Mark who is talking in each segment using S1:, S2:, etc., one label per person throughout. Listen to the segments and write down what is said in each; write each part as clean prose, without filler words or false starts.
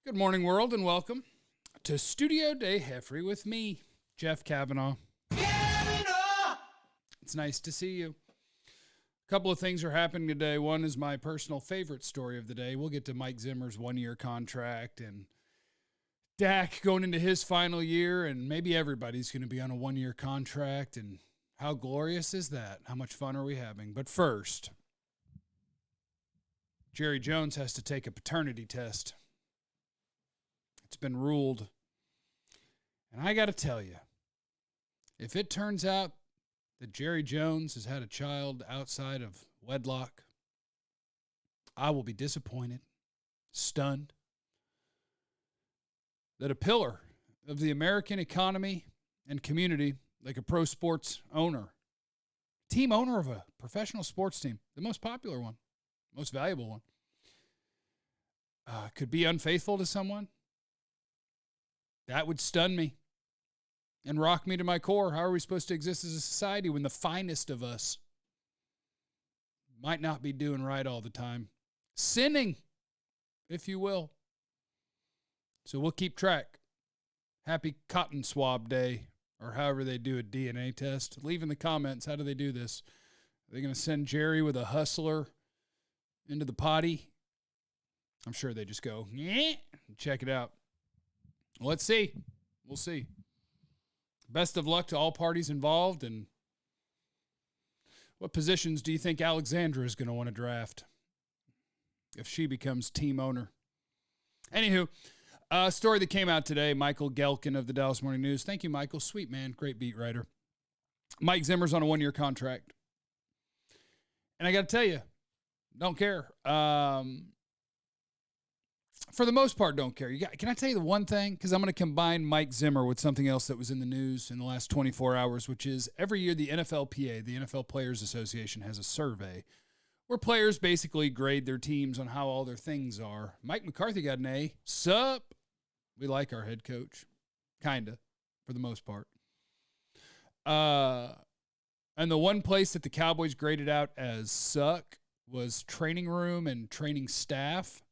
S1: Good morning, world, and welcome to Studio Day Heffrey with me, Jeff Cavanaugh. It's nice to see you. A couple of things are happening today. One is my personal favorite story of the day. We'll get to Mike Zimmer's one-year contract and Dak going into his final year, and maybe everybody's going to be on a one-year contract, and how glorious is that? How much fun are we having? But first, Jerry Jones has to take a paternity test. It's been ruled. And I got to tell you, if it turns out that Jerry Jones has had a child outside of wedlock, I will be disappointed, stunned, that a pillar of the American economy and community, like a pro sports owner, team owner of a professional sports team, the most popular one, most valuable one, could be unfaithful to someone. That would stun me and rock me to my core. How are we supposed to exist as a society when the finest of us might not be doing right all the time? Sinning, if you will. So we'll keep track. Happy cotton swab day, or however they do a DNA test. Leave in the comments, how do they do this? Are they going to send Jerry with a hustler into the potty? I'm sure they just go, yeah, check it out. Let's see. We'll see. Best of luck to all parties involved. And what positions do you think Alexandra is going to want to draft if she becomes team owner? Anywho, a story that came out today, Michael Gelkin of the Dallas Morning News. Thank you, Michael. Sweet man. Great beat writer. Mike Zimmer's on a one-year contract. And I got to tell you, don't care. For the most part, don't care. Can I tell you the one thing? Because I'm going to combine Mike Zimmer with something else that was in the news in the last 24 hours, which is every year the NFLPA, the NFL Players Association, has a survey where players basically grade their teams on how all their things are. Mike McCarthy got an A. Sup? We like our head coach. Kind of, for the most part. And the one place that the Cowboys graded out as suck was training room and training staff.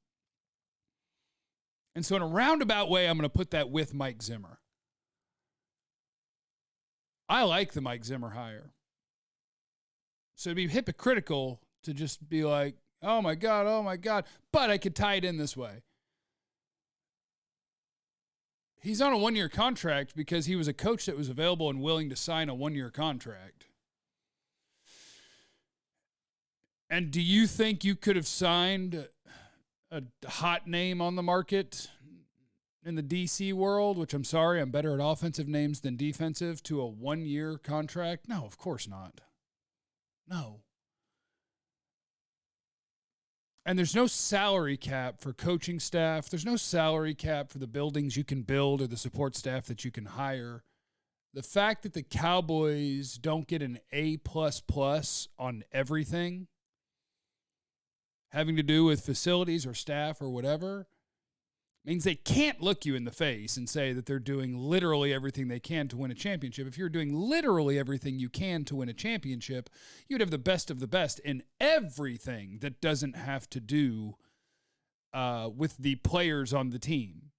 S1: And so in a roundabout way, I'm going to put that with Mike Zimmer. I like the Mike Zimmer hire. So it'd be hypocritical to just be like, oh my God. But I could tie it in this way. He's on a one-year contract because he was a coach that was available and willing to sign a one-year contract. And do you think you could have signed a hot name on the market in the DC world, which I'm sorry, I'm better at offensive names than defensive, to a one-year contract? No, of course not. No. And there's no salary cap for coaching staff. There's no salary cap for the buildings you can build or the support staff that you can hire. The fact that the Cowboys don't get an A++ on everything having to do with facilities or staff or whatever means they can't look you in the face and say that they're doing literally everything they can to win a championship. If you're doing literally everything you can to win a championship, you'd have the best of the best in everything that doesn't have to do with the players on the team.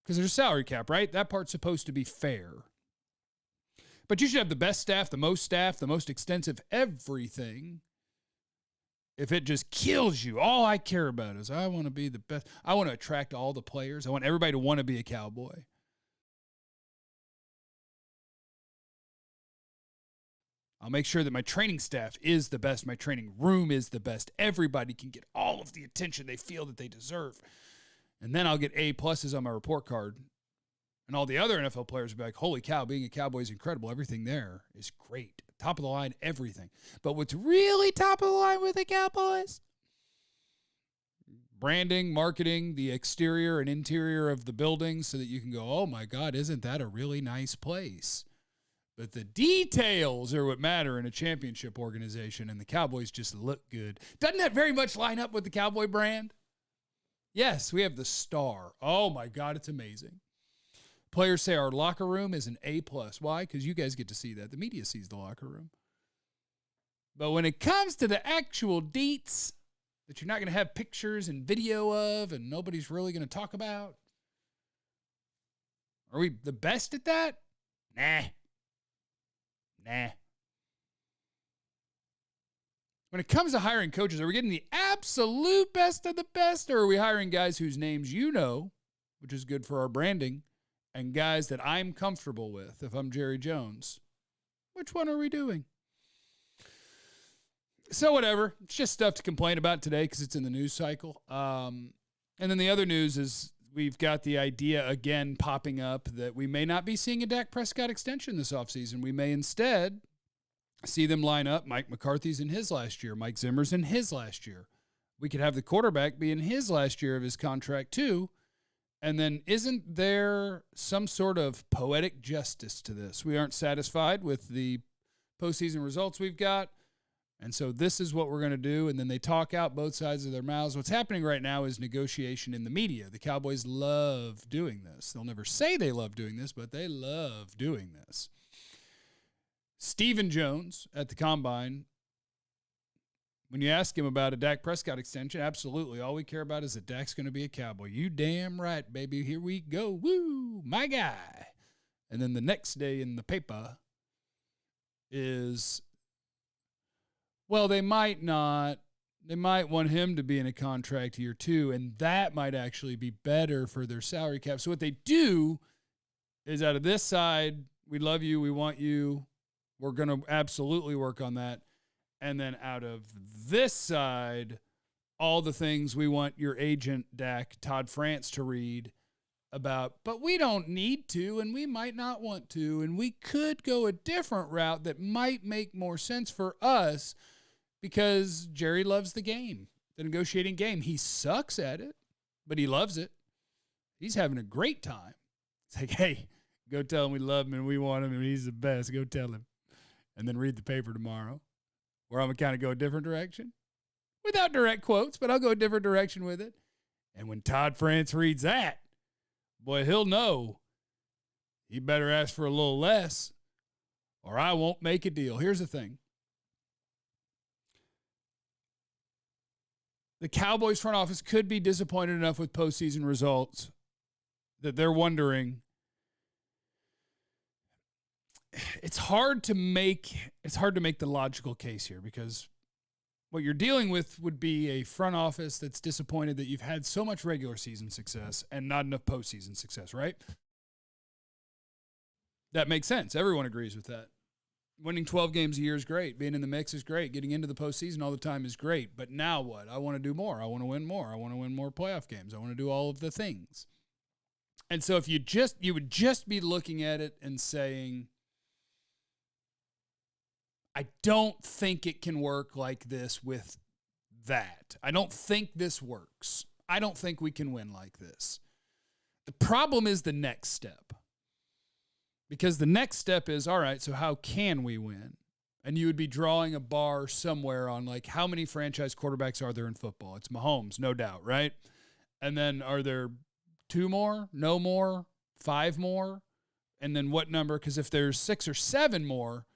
S1: Because there's a salary cap, right? That part's supposed to be fair. But you should have the best staff, the most extensive everything. If it just kills you, all I care about is I want to be the best. I want to attract all the players. I want everybody to want to be a Cowboy. I'll make sure that my training staff is the best. My training room is the best. Everybody can get all of the attention they feel that they deserve. And then I'll get A+ on my report card. And all the other NFL players will be like, holy cow, being a Cowboy is incredible. Everything there is great. Top of the line, everything. But what's really top of the line with the Cowboys? Branding, marketing, the exterior and interior of the building so that you can go, oh my God, isn't that a really nice place? But the details are what matter in a championship organization, and the Cowboys just look good. Doesn't that very much line up with the Cowboy brand? Yes, we have the star. Oh my God, it's amazing. Players say our locker room is an A+. Why? Because you guys get to see that. The media sees the locker room. But when it comes to the actual deets that you're not going to have pictures and video of and nobody's really going to talk about, Are we the best at that? Nah. When it comes to hiring coaches, are we getting the absolute best of the best, or are we hiring guys whose names you know, which is good for our branding, and guys that I'm comfortable with if I'm Jerry Jones? Which one are we doing? So whatever. It's just stuff to complain about today because it's in the news cycle. And then the other news is we've got the idea again popping up that we may not be seeing a Dak Prescott extension this offseason. We may instead see them line up. Mike McCarthy's in his last year. Mike Zimmer's in his last year. We could have the quarterback be in his last year of his contract too. And then isn't there some sort of poetic justice to this? We aren't satisfied with the postseason results we've got. And so this is what we're going to do. And then they talk out both sides of their mouths. What's happening right now is negotiation in the media. The Cowboys love doing this. They'll never say they love doing this, but they love doing this. Stephen Jones at the Combine, when you ask him about a Dak Prescott extension, absolutely. All we care about is that Dak's going to be a Cowboy. You damn right, baby. Here we go. Woo, my guy. And then the next day in the paper is, well, they might not. They might want him to be in a contract year too, and that might actually be better for their salary cap. So what they do is out of this side, we love you, we want you, we're going to absolutely work on that. And then out of this side, all the things we want your agent, Dak, Todd France, to read about, but we don't need to, and we might not want to, and we could go a different route that might make more sense for us because Jerry loves the game, the negotiating game. He sucks at it, but he loves it. He's having a great time. It's like, hey, go tell him we love him and we want him and he's the best. Go tell him. And then read the paper tomorrow where I'm going to kind of go a different direction. Without direct quotes, but I'll go a different direction with it. And when Todd France reads that, boy, he'll know he better ask for a little less or I won't make a deal. Here's the thing. The Cowboys front office could be disappointed enough with postseason results that they're wondering. It's hard to make the logical case here because what you're dealing with would be a front office that's disappointed that you've had so much regular season success and not enough postseason success, right? That makes sense. Everyone agrees with that. Winning 12 games a year is great. Being in the mix is great. Getting into the postseason all the time is great. But now what? I want to do more. I want to win more. I want to win more playoff games. I want to do all of the things. And so if you would just be looking at it and saying, I don't think it can work like this with that. I don't think this works. I don't think we can win like this. The problem is the next step. Because the next step is, all right, so how can we win? And you would be drawing a bar somewhere on, like, how many franchise quarterbacks are there in football? It's Mahomes, no doubt, right? And then are there 2 more, no more, 5 more? And then what number? Because if there's 6 or 7 more,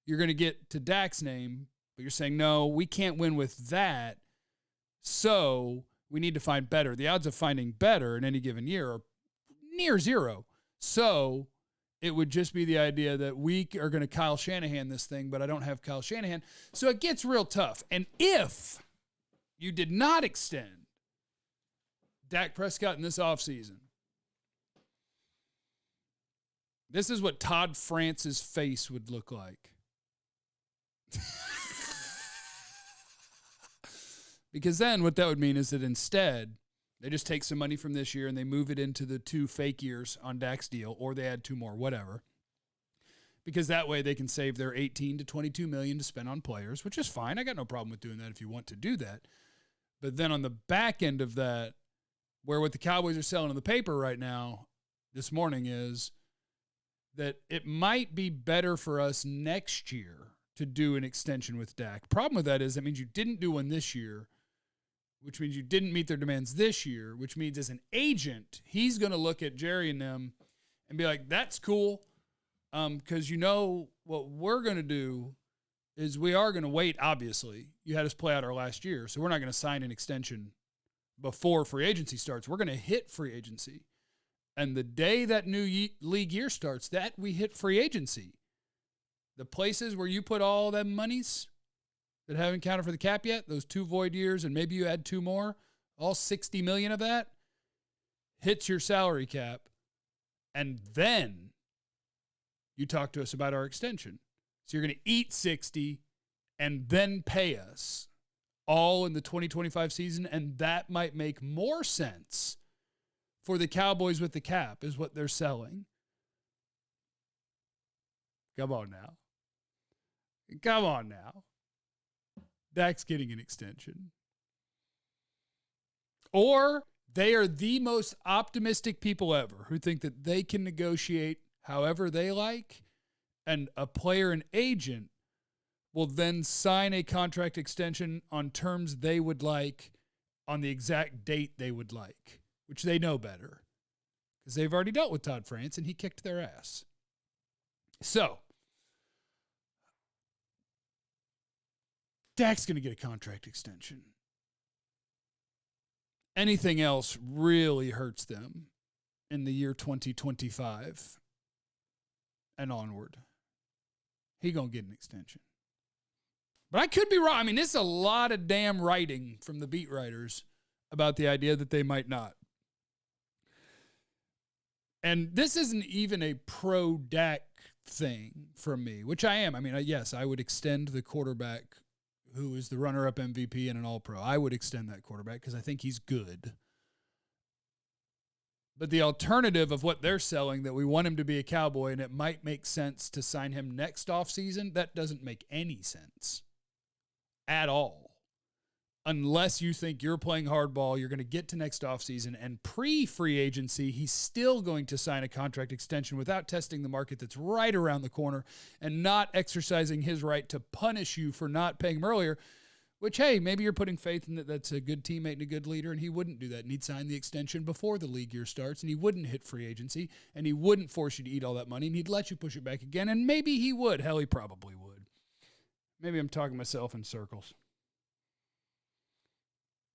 S1: you're going to get to Dak's name, but you're saying, no, we can't win with that, so we need to find better. The odds of finding better in any given year are near zero. So it would just be the idea that we are going to Kyle Shanahan this thing, but I don't have Kyle Shanahan. So it gets real tough. And if you did not extend Dak Prescott in this offseason, this is what Todd France's face would look like. Because then what that would mean is that instead, they just take some money from this year and they move it into the 2 fake years on Dak's deal, or they add 2 more, whatever. Because that way they can save their $18 to $22 million to spend on players, which is fine. I got no problem with doing that if you want to do that. But then on the back end of that, where what the Cowboys are selling in the paper right now, this morning, is that it might be better for us next year to do an extension with Dak. Problem with that is that means you didn't do one this year, which means you didn't meet their demands this year, which means as an agent, he's going to look at Jerry and them and be like, that's cool, because you know what we're going to do is we are going to wait, obviously. You had us play out our last year, so we're not going to sign an extension before free agency starts. We're going to hit free agency. And the day that new league year starts, that we hit free agency. The places where you put all them monies that haven't counted for the cap yet, those 2 void years, and maybe you add 2 more, all $60 million of that hits your salary cap. And then you talk to us about our extension. So you're going to eat 60 and then pay us all in the 2025 season. And that might make more sense for the Cowboys with the cap, is what they're selling. Come on now. Come on now. Dak's getting an extension. Or they are the most optimistic people ever who think that they can negotiate however they like, and a player and agent will then sign a contract extension on terms they would like on the exact date they would like, which they know better because they've already dealt with Todd France and he kicked their ass. So, Dak's going to get a contract extension. Anything else really hurts them in the year 2025 and onward. He going to get an extension. But I could be wrong. I mean, this is a lot of damn writing from the beat writers about the idea that they might not. And this isn't even a pro-Dak thing from me, which I am. I mean, yes, I would extend the quarterback who is the runner-up MVP and an all-pro. I would extend that quarterback because I think he's good. But the alternative of what they're selling, that we want him to be a Cowboy and it might make sense to sign him next offseason, that doesn't make any sense at all. Unless you think you're playing hardball, you're going to get to next offseason, and pre-free agency, he's still going to sign a contract extension without testing the market that's right around the corner and not exercising his right to punish you for not paying him earlier, which, hey, maybe you're putting faith in that's a good teammate and a good leader, and he wouldn't do that, and he'd sign the extension before the league year starts, and he wouldn't hit free agency, and he wouldn't force you to eat all that money, and he'd let you push it back again, and maybe he would. Hell, he probably would. Maybe I'm talking myself in circles.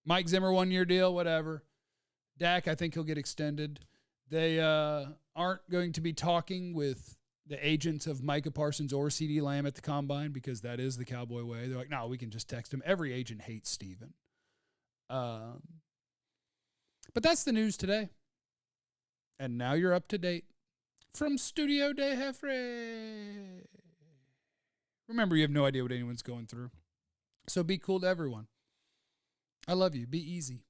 S1: Mike Zimmer, 1-year deal, whatever. Dak, I think he'll get extended. They aren't going to be talking with the agents of Micah Parsons or CeeDee Lamb at the Combine because that is the Cowboy way. They're like, no, we can just text him. Every agent hates Steven. But that's the news today. And now you're up to date. From Studio de Jefre. Remember, you have no idea what anyone's going through. So be cool to everyone. I love you. Be easy.